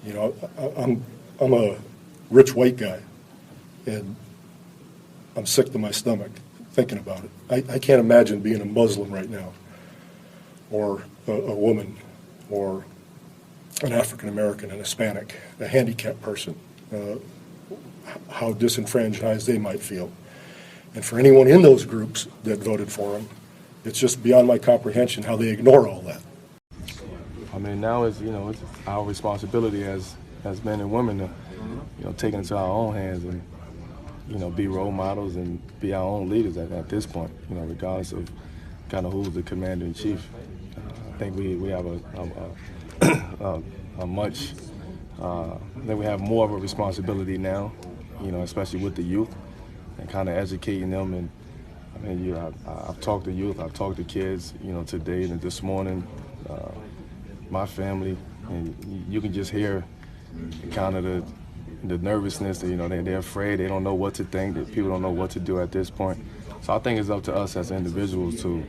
You know, I'm a rich white guy, and I'm sick to my stomach thinking about it. I can't imagine being a Muslim right now, or a woman, or an African American, an Hispanic, a handicapped person, how disenfranchised they might feel. And for anyone in those groups that voted for him, it's just beyond my comprehension how they ignore all that. I mean, now it's our responsibility as men and women to take it into our own hands and be role models and be our own leaders at this point. Regardless of kind of who's the commander in chief. I think we have a much. I think we have more of a responsibility now, especially with the youth and kind of educating them. And I mean, I've talked to youth, I've talked to kids, today and this morning. My family, and you can just hear kind of the nervousness. They're afraid. They don't know what to think. That people don't know what to do at this point. So I think it's up to us as individuals to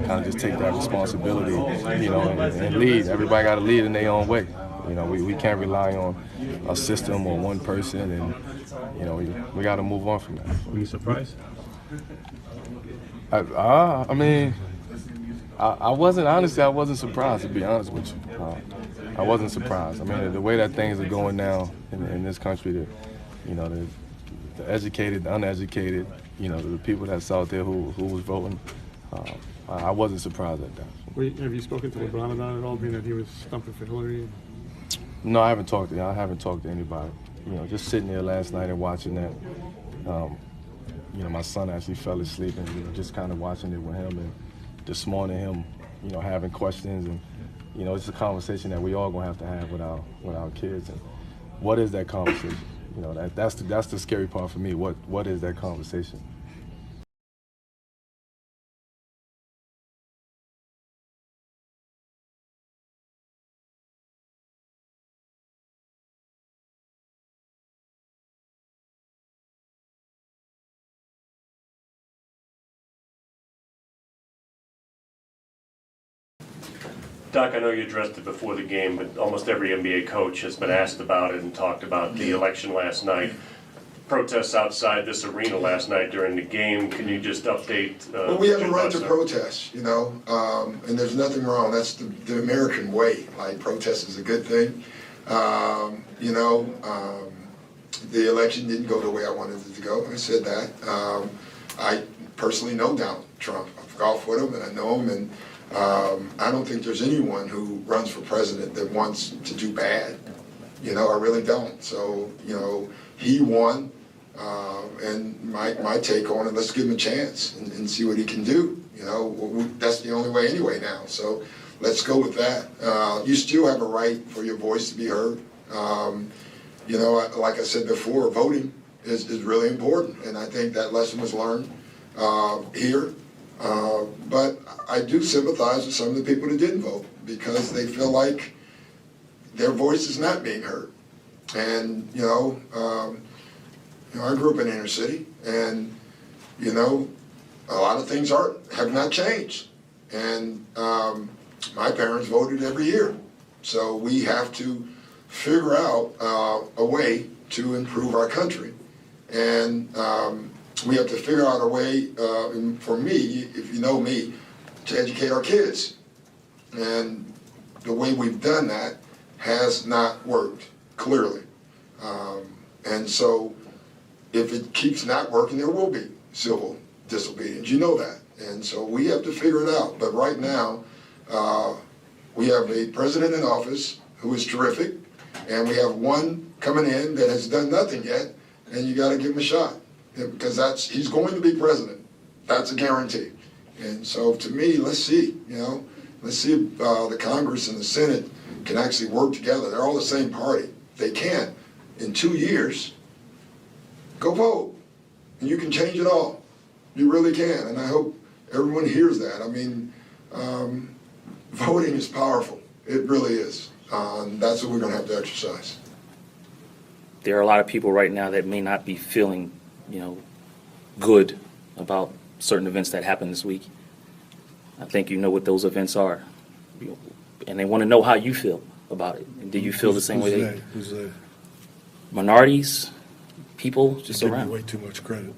kind of just take that responsibility, and lead. Everybody got to lead in their own way. We can't rely on a system or one person, and we got to move on from that. Were you surprised? I mean. I wasn't surprised, to be honest with you. I wasn't surprised. I mean, the way that things are going now in this country, the educated, the uneducated, the people that's out there who was voting, I wasn't surprised at that. Have you spoken to LeBron about it at all, being that he was stumping for Hillary? No, I haven't talked to anybody. Just sitting there last night and watching that. My son actually fell asleep, and just kind of watching it with him, and this morning him, having questions, and it's a conversation that we all gonna have to have with our kids. And what is that conversation? That's the scary part for me. What is that conversation? Doc, I know you addressed it before the game, but almost every NBA coach has been asked about it and talked about the election last night. Protests outside this arena last night during the game. Can you just update? Well, we have a right to protest, and there's nothing wrong. That's the American way. Like, protest is a good thing. The election didn't go the way I wanted it to go. I said that. I personally know Donald Trump. I've golfed with him, and I know him, and I don't think there's anyone who runs for president that wants to do bad. I really don't. So, he won, and my take on it, let's give him a chance and see what he can do. That's the only way anyway now. So let's go with that. You still have a right for your voice to be heard. Like I said before, voting is really important, and I think that lesson was learned here. But I do sympathize with some of the people that didn't vote because they feel like their voice is not being heard. And, I grew up in the inner city, and, a lot of things have not changed. And my parents voted every year. So we have to figure out a way to improve our country. And we have to figure out a way, for me, if you know me, to educate our kids. And the way we've done that has not worked, clearly. And so if it keeps not working, there will be civil disobedience. You know that. And so we have to figure it out. But right now, we have a president in office who is terrific, and we have one coming in that has done nothing yet, and you got to give him a shot. Because he's going to be president. That's a guarantee. And so to me, let's see, let's see if the Congress and the Senate can actually work together. They're all the same party. If they can't, in 2 years, go vote. And you can change it all. You really can. And I hope everyone hears that. I mean, voting is powerful. It really is. That's what we're going to have to exercise. There are a lot of people right now that may not be feeling good about certain events that happened this week. I think you know what those events are. And they want to know how you feel about it. And do you feel the same way? Who's they? Minorities, people just You give me around. way too much credit.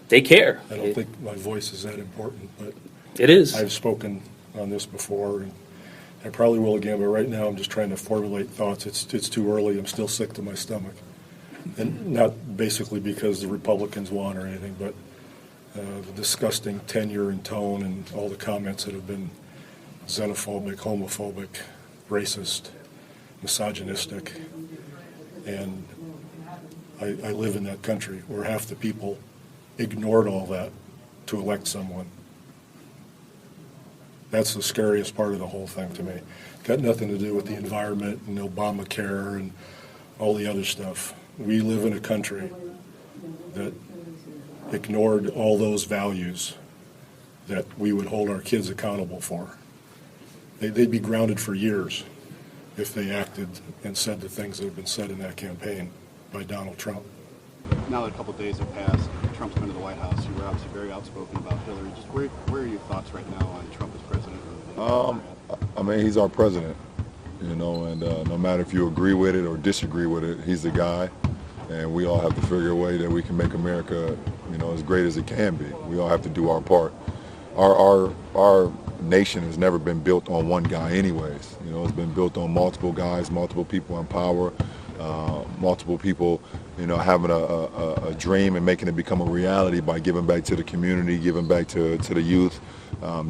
They care. I don't think my voice is that important, but It is. I've spoken on this before, and I probably will again, but right now I'm just trying to formulate thoughts. It's too early. I'm still sick to my stomach. And not basically because the Republicans won or anything, but the disgusting tenure and tone and all the comments that have been xenophobic, homophobic, racist, misogynistic. And I live in that country where half the people ignored all that to elect someone. That's the scariest part of the whole thing to me. Got nothing to do with the environment and Obamacare and all the other stuff. We live in a country that ignored all those values that we would hold our kids accountable for. They'd be grounded for years if they acted and said the things that have been said in that campaign by Donald Trump. Now that a couple of days have passed, Trump's been to the White House. You were obviously very outspoken about Hillary. Just where are your thoughts right now on Trump as president? I mean, he's our president, you know, and no matter if you agree with it or disagree with it, he's the guy. And we all have to figure a way that we can make America, you know, as great as it can be. We all have to do our part. Our nation has never been built on one guy anyways. You know, it's been built on multiple guys, multiple people in power, multiple people, you know, having a dream and making it become a reality by giving back to the community, giving back to the youth,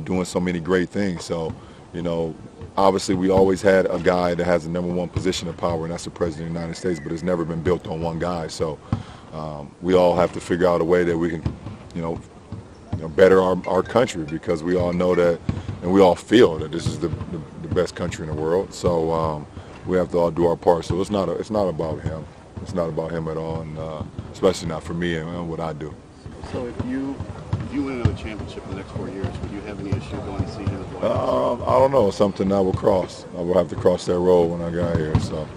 doing so many great things. So, you know, obviously we always had a guy that has the number one position of power, and that's the President of the United States, but it's never been built on one guy. So we all have to figure out a way that we can, you know, better our country, because we all know that, and we all feel that this is the best country in the world. So we have to all do our part. So it's not about him. It's not about him at all, and especially not for me and what I do. So if you win another championship in the next 4 years, would you have any issue going to see him as well? I don't know. Something I will cross. I will have to cross that road when I got here. So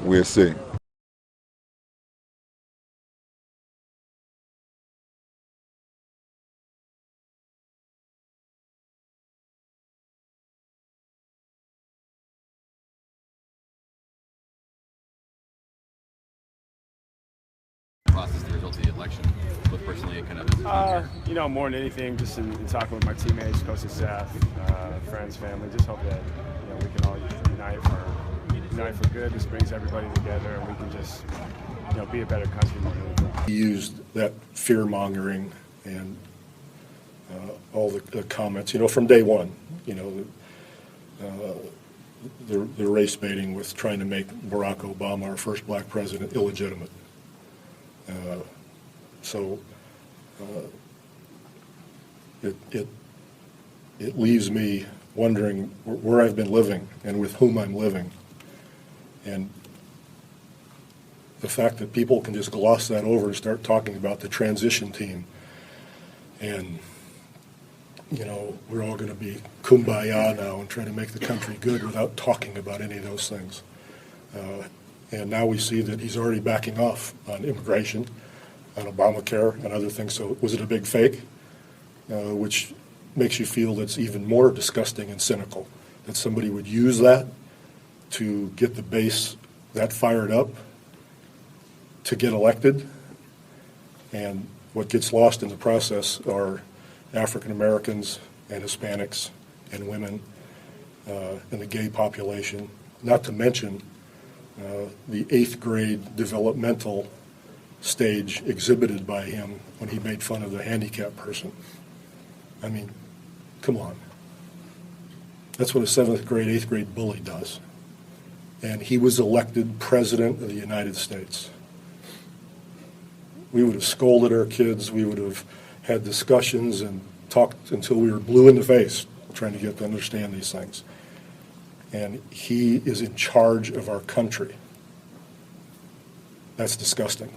we'll see. Process the result of the election, both personally and kind of You know, more than anything, just in talking with my teammates, coaching staff, friends, family, just hope that, you know, we can all unite for good. This brings everybody together, and we can just, you know, be a better country more than anything. He used that fear-mongering and all the comments, you know, from day one, you know, the race baiting with trying to make Barack Obama, our first black president, illegitimate. So it leaves me wondering where I've been living and with whom I'm living. And the fact that people can just gloss that over and start talking about the transition team and, you know, we're all going to be kumbaya now and try to make the country good without talking about any of those things. And now we see that he's already backing off on immigration, on Obamacare, and other things. So was it a big fake? Which makes you feel that's even more disgusting and cynical, that somebody would use that to get the base that fired up to get elected. And what gets lost in the process are African Americans and Hispanics and women and the gay population, not to mention the 8th grade developmental stage exhibited by him when he made fun of the handicapped person. I mean, come on. That's what a 7th grade, 8th grade bully does. And he was elected president of the United States. We would have scolded our kids. We would have had discussions and talked until we were blue in the face trying to get to understand these things. And he is in charge of our country. That's disgusting.